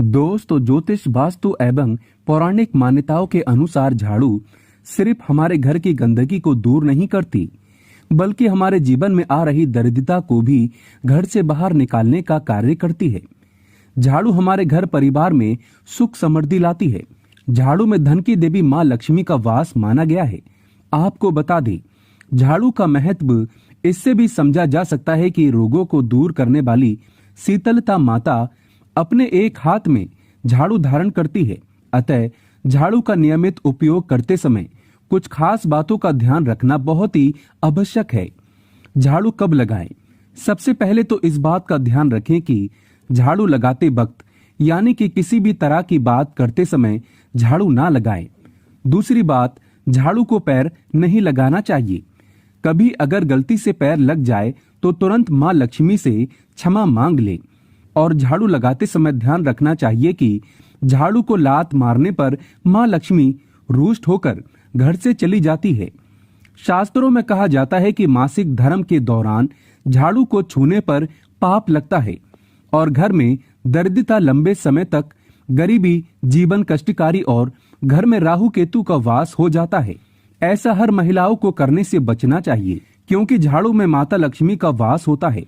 दोस्तों, ज्योतिष, वास्तु एवं पौराणिक मान्यताओं के अनुसार झाड़ू सिर्फ हमारे घर की गंदगी को दूर नहीं करती, बल्कि हमारे जीवन में आ रही दरिद्रता को भी घर से बाहर निकालने का कार्य करती है। झाड़ू हमारे घर परिवार में सुख समृद्धि लाती है। झाड़ू में धन की देवी माँ लक्ष्मी का वास माना गया है। आपको बता दें, झाड़ू का महत्व इससे भी समझा जा सकता है कि रोगों को दूर करने वाली शीतलता माता अपने एक हाथ में झाड़ू धारण करती है। अतः झाड़ू का नियमित उपयोग करते समय कुछ खास बातों का ध्यान रखना बहुत ही आवश्यक है। झाड़ू कब लगाएं? सबसे पहले तो इस बात का ध्यान रखें कि झाड़ू लगाते वक्त यानी कि किसी भी तरह की बात करते समय झाड़ू ना लगाएं। दूसरी बात, झाड़ू को पैर नहीं लगाना चाहिए। कभी अगर गलती से पैर लग जाए तो तुरंत माँ लक्ष्मी से क्षमा मांग ले। और झाड़ू लगाते समय ध्यान रखना चाहिए कि झाड़ू को लात मारने पर माँ लक्ष्मी रुष्ट होकर घर से चली जाती है। शास्त्रों में कहा जाता है कि मासिक धर्म के दौरान झाड़ू को छूने पर पाप लगता है और घर में दरिद्रता, लंबे समय तक गरीबी, जीवन कष्टकारी और घर में राहु केतु का वास हो जाता है। ऐसा हर महिलाओं को करने से बचना चाहिए, क्योंकि झाड़ू में माता लक्ष्मी का वास होता है।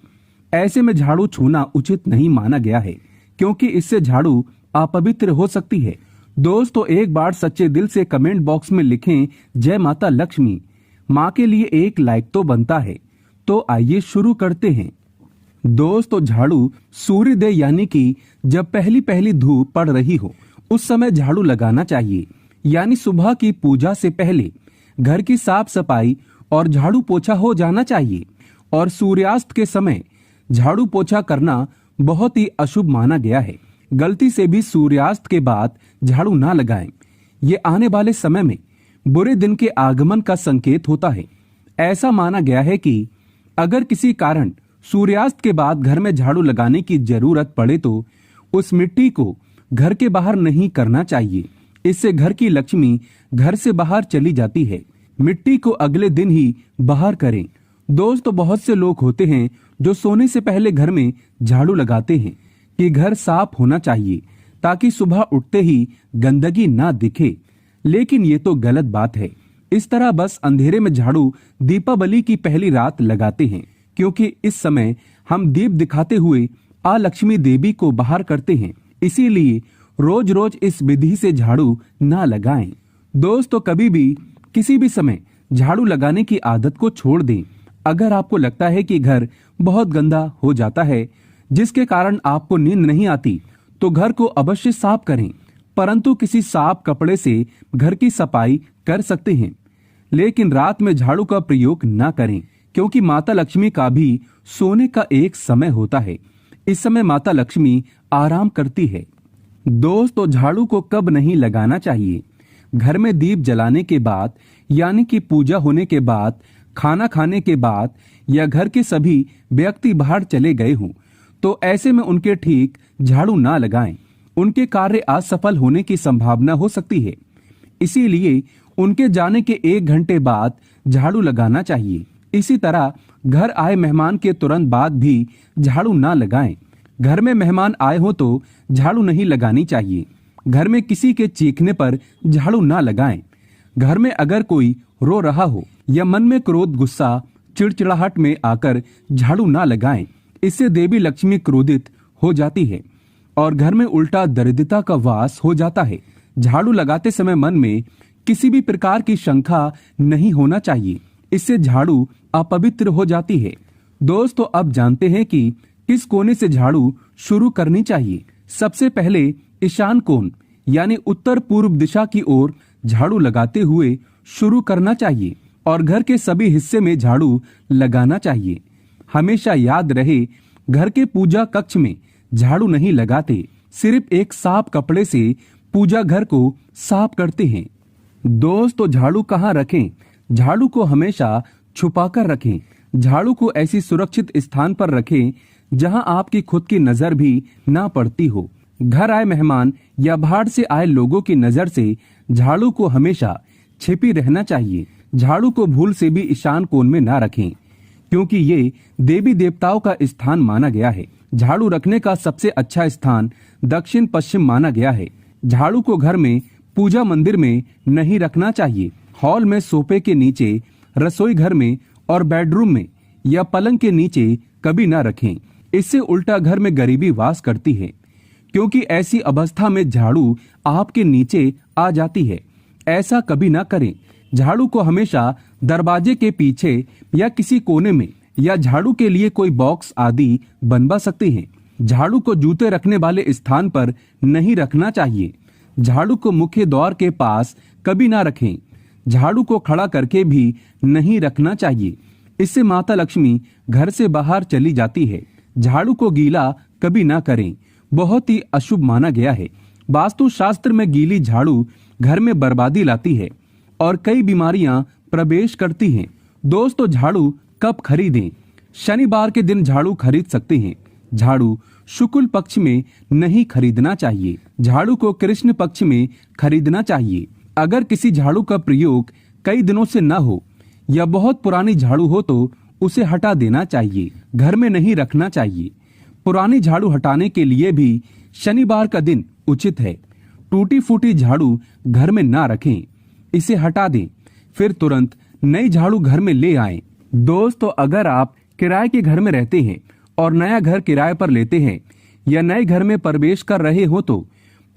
ऐसे में झाड़ू छूना उचित नहीं माना गया है, क्योंकि इससे झाड़ू अपवित्र हो सकती है। दोस्तों, एक बार सच्चे दिल से कमेंट बॉक्स में लिखें जय माता लक्ष्मी। माँ के लिए एक लाइक तो बनता है। तो आइए शुरू करते हैं। दोस्तों, झाड़ू सूर्योदय यानी कि जब पहली पहली धूप पड़ रही हो उस समय झाड़ू लगाना चाहिए। यानी सुबह की पूजा से पहले घर की साफ सफाई और झाड़ू पोछा हो जाना चाहिए। और सूर्यास्त के समय झाड़ू पोछा करना बहुत ही अशुभ माना गया है। गलती से भी सूर्यास्त के बाद झाड़ू ना लगाएं। ये आने वाले समय में बुरे दिन के आगमन का संकेत होता है। ऐसा माना गया है कि अगर किसी कारण सूर्यास्त के बाद घर में झाड़ू लगाने की जरूरत पड़े तो उस मिट्टी को घर के बाहर नहीं करना चाहिए। इससे घर की लक्ष्मी घर से बाहर चली जाती है। मिट्टी को अगले दिन ही बाहर करें। दोस्तों, बहुत से लोग होते हैं जो सोने से पहले घर में झाड़ू लगाते हैं कि घर साफ होना चाहिए ताकि सुबह उठते ही गंदगी ना दिखे। लेकिन ये तो गलत बात है। इस तरह बस अंधेरे में झाड़ू दीपावली की पहली रात लगाते हैं, क्योंकि इस समय हम दीप दिखाते हुए आ लक्ष्मी देवी को बाहर करते हैं। इसीलिए रोज रोज इस विधि से झाड़ू ना लगाएं। दोस्तों, कभी भी किसी भी समय झाड़ू लगाने की आदत को छोड़ दें। अगर आपको लगता है कि घर बहुत गंदा हो जाता है जिसके कारण आपको नींद नहीं आती, तो घर को अवश्य साफ करें, परंतु किसी साफ कपड़े से घर की सफाई कर सकते हैं। लेकिन रात में झाड़ू का प्रयोग न करें, क्योंकि माता लक्ष्मी का भी सोने का एक समय होता है। इस समय माता लक्ष्मी आराम करती है। दोस्तों, झाड़ू को कब नहीं लगाना चाहिए? घर में दीप जलाने के बाद, यानी कि पूजा होने के बाद, खाना खाने के बाद, या घर के सभी व्यक्ति बाहर चले गए हों, तो ऐसे में उनके ठीक झाड़ू ना लगाएं। उनके कार्य असफल होने की संभावना हो सकती है। इसीलिए उनके जाने के 1 घंटे बाद झाड़ू लगाना चाहिए। इसी तरह घर आए मेहमान के तुरंत बाद भी झाड़ू ना लगाएं। घर में मेहमान आए हो तो झाड़ू नहीं लगानी चाहिए। घर में किसी के चीखने पर झाड़ू ना लगाएं। घर में अगर कोई रो रहा हो या मन में क्रोध, गुस्सा, चिड़चिड़ाहट में आकर झाड़ू ना लगाएं। इससे देवी लक्ष्मी क्रोधित हो जाती है और घर में उल्टा दरिद्रता का वास हो जाता है। झाड़ू लगाते समय मन में किसी भी प्रकार की शंका नहीं होना चाहिए। इससे झाड़ू अपवित्र हो जाती है। दोस्तों, अब जानते हैं कि किस कोने से झाड़ू शुरू करनी चाहिए। सबसे पहले ईशान कोण यानी उत्तर पूर्व दिशा की ओर झाड़ू लगाते हुए शुरू करना चाहिए और घर के सभी हिस्से में झाड़ू लगाना चाहिए। हमेशा याद रहे, घर के पूजा कक्ष में झाड़ू नहीं लगाते, सिर्फ एक साफ कपड़े से पूजा घर को साफ करते हैं। दोस्तों, झाड़ू कहाँ रखें? झाड़ू को हमेशा छुपाकर रखें। झाड़ू को ऐसी सुरक्षित स्थान पर रखें जहां आपकी खुद की नजर भी ना पड़ती हो। घर आए मेहमान या बाहर से आए लोगों की नजर से झाड़ू को हमेशा छिपी रहना चाहिए। झाड़ू को भूल से भी ईशान कोण में ना रखें, क्योंकि ये देवी देवताओं का स्थान माना गया है। झाड़ू रखने का सबसे अच्छा स्थान दक्षिण पश्चिम माना गया है। झाड़ू को घर में, पूजा मंदिर में नहीं रखना चाहिए। हॉल में, सोफे के नीचे, रसोई घर में और बेडरूम में या पलंग के नीचे कभी ना रखें। इससे उल्टा घर में गरीबी वास करती है, क्योंकि ऐसी अवस्था में झाड़ू आपके नीचे आ जाती है। ऐसा कभी ना करें। झाड़ू को हमेशा दरवाजे के पीछे या किसी कोने में या झाड़ू के लिए कोई बॉक्स आदि बनवा सकते हैं। झाड़ू को जूते रखने वाले स्थान पर नहीं रखना चाहिए। झाड़ू को मुख्य द्वार के पास कभी ना रखें। झाड़ू को खड़ा करके भी नहीं रखना चाहिए। इससे माता लक्ष्मी घर से बाहर चली जाती है। झाड़ू को गीला कभी ना करें, बहुत ही अशुभ माना गया है। वास्तु शास्त्र में गीली झाड़ू घर में बर्बादी लाती है और कई बीमारियां प्रवेश करती हैं। दोस्तों, झाड़ू कब खरीदें? शनिवार के दिन झाड़ू खरीद सकते हैं। झाड़ू शुक्ल पक्ष में नहीं खरीदना चाहिए। झाड़ू को कृष्ण पक्ष में खरीदना चाहिए। अगर किसी झाड़ू का प्रयोग कई दिनों से न हो या बहुत पुरानी झाड़ू हो तो उसे हटा देना चाहिए, घर में नहीं रखना चाहिए। पुरानी झाड़ू हटाने के लिए भी शनिवार का दिन उचित है। टूटी फूटी झाड़ू घर में ना रखें, इसे हटा दें, फिर तुरंत नई झाड़ू घर में ले आएं। दोस्तों, अगर आप किराए के घर में रहते हैं और नया घर किराए पर लेते हैं या नए घर में प्रवेश कर रहे हो तो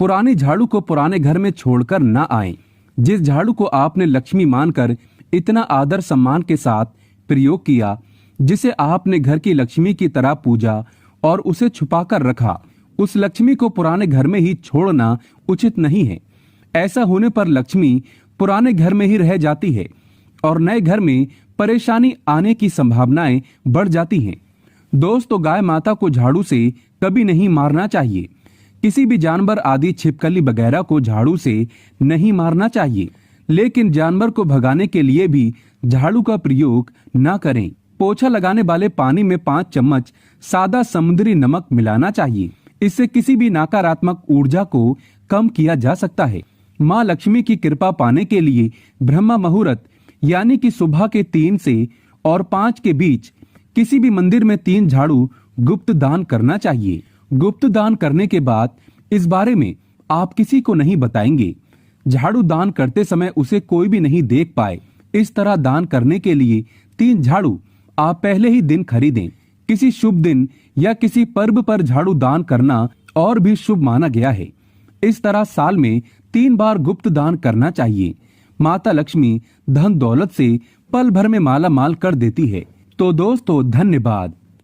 पुरानी झाड़ू को पुराने घर में छोड़कर ना आएं। जिस झाड़ू को आपने लक्ष्मी मानकर इतना आदर सम्मान के साथ प्रयोग किया, जिसे आपने घर की लक्ष्मी की तरह पूजा और उसे छुपाकर रखा, उस लक्ष्मी को पुराने घर में ही छोड़ना उचित नहीं है। ऐसा होने पर लक्ष्मी पुराने घर में ही रह जाती है और नए घर में परेशानी आने की संभावनाएं बढ़ जाती हैं। दोस्तों, गाय माता को झाड़ू से कभी नहीं मारना चाहिए। किसी भी जानवर आदि छिपकली वगैरह को झाड़ू से नहीं मारना चाहिए, लेकिन जानवर को भगाने के लिए भी झाड़ू का प्रयोग न करें। पोछा लगाने वाले पानी में 5 चम्मच सादा समुद्री नमक मिलाना चाहिए। इससे किसी भी नकारात्मक ऊर्जा को कम किया जा सकता है। माँ लक्ष्मी की कृपा पाने के लिए ब्रह्म मुहूर्त यानी कि सुबह के 3 से और 5 के बीच किसी भी मंदिर में 3 झाड़ू गुप्त दान करना चाहिए। गुप्त दान करने के बाद इस बारे में आप किसी को नहीं बताएंगे। झाड़ू दान करते समय उसे कोई भी नहीं देख पाए। इस तरह दान करने के लिए 3 झाड़ू आप पहले ही दिन खरीदें। किसी शुभ दिन या किसी पर्व पर झाड़ू दान करना और भी शुभ माना गया है। इस तरह साल में 3 बार गुप्त दान करना चाहिए। माता लक्ष्मी धन दौलत से पल भर में माला माल कर देती है। तो दोस्तों, धन्यवाद।